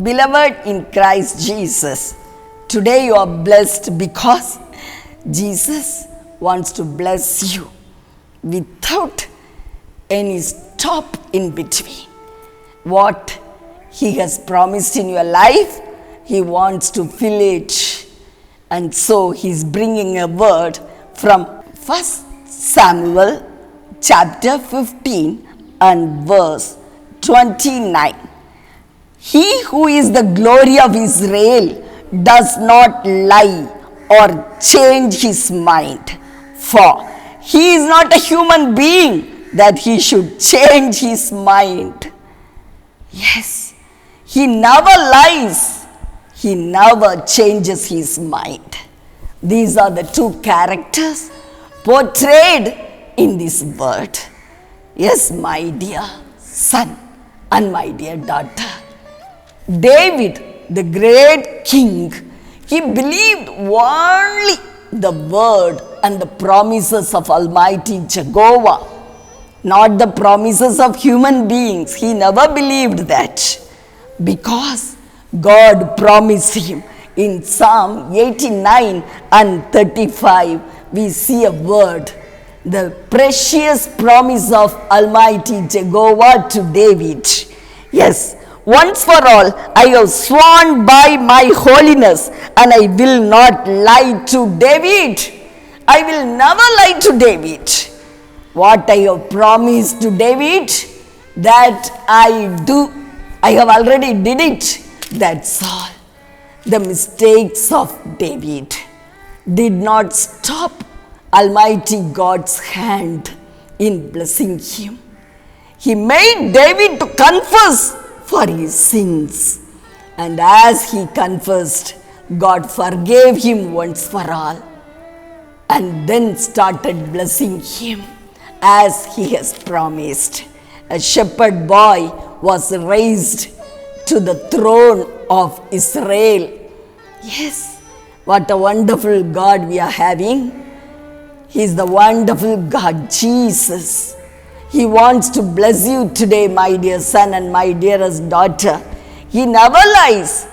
Beloved in Christ Jesus, today you are blessed because Jesus wants to bless you without any stop in between. What He has promised in your life, He wants to fill it. And so He's bringing a word from 1 Samuel chapter 15 and verse 29. He who is the glory of Israel does not lie or change his mind, for he is not a human being that he should change his mind. Yes, he never lies, he never changes his mind. These are the two characters portrayed in this word. Yes, my dear son and my dear daughter, David, the great king, he believed only the word and the promises of Almighty Jehovah, not the promises of human beings. He never believed that, because God promised him. In Psalm 89 and 35, we see a word, the precious promise of Almighty Jehovah to David. Yes, once for all, I have sworn by my holiness, and I will not lie to David. I will never lie to David. What I have promised to David, that I do. I have already did it. That's all. The mistakes of David did not stop Almighty God's hand in blessing him. He made David to confess for his sins. And as he confessed, God forgave him once for all, and then started blessing him as he has promised. A shepherd boy was raised to the throne of Israel. Yes, what a wonderful God we are having. He is the wonderful God, Jesus. He wants to bless you today, my dear son and my dearest daughter. He never lies.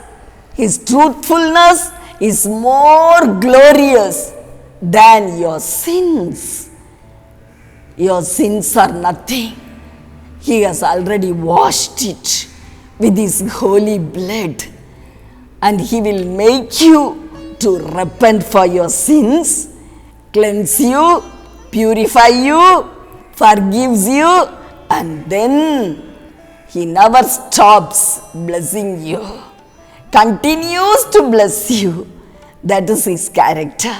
His truthfulness is more glorious than your sins. Your sins are nothing. He has already washed it with His holy blood, and He will make you to repent for your sins, cleanse you, purify you, forgives you, and then He never stops blessing you, continues to bless you. That is His character.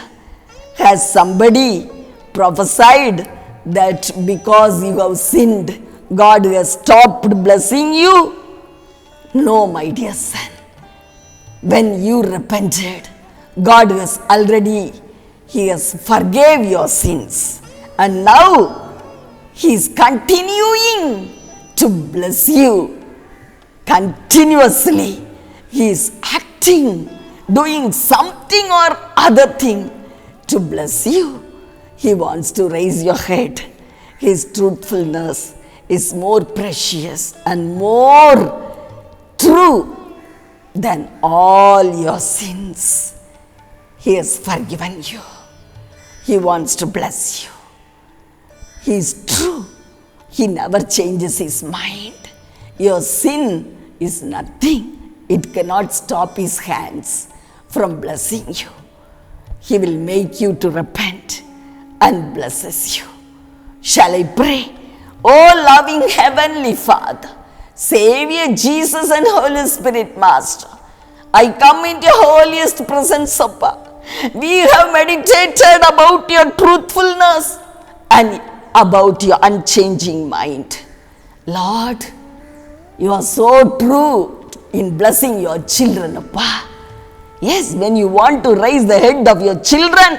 Has somebody prophesied that because you have sinned, God has stopped blessing you? No, my dear son. When you repented, God has already, He has forgave your sins, and now He is continuing to bless you continuously. He is acting, doing something or other thing to bless you. He wants to raise your head. His truthfulness is more precious and more true than all your sins. He has forgiven you. He wants to bless you. He is true. He never changes His mind. Your sin is nothing. It cannot stop His hands from blessing you. He will make you to repent and blesses you. Shall I pray? Oh, loving Heavenly Father, Savior Jesus and Holy Spirit Master, I come into your holiest presence, Papa. We have meditated about your truthfulness and about your unchanging mind. Lord, you are so true in blessing your children, Appa. Yes, when you want to raise the head of your children,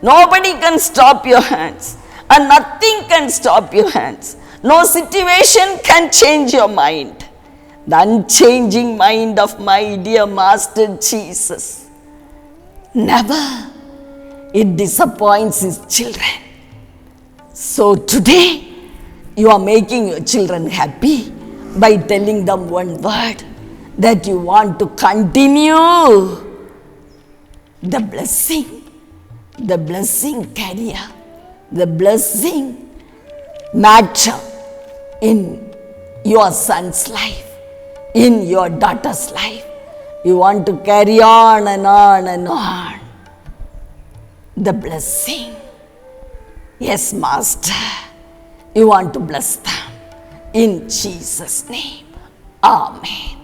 nobody can stop your hands, and nothing can stop your hands. No situation can change your mind. The unchanging mind of my dear Master Jesus, never it disappoints His children. So today, you are making your children happy by telling them one word, that you want to continue the blessing career, the blessing matter in your son's life, in your daughter's life. You want to carry on and on and on. The blessing. Yes, Master. You want to bless them. In Jesus' name. Amen.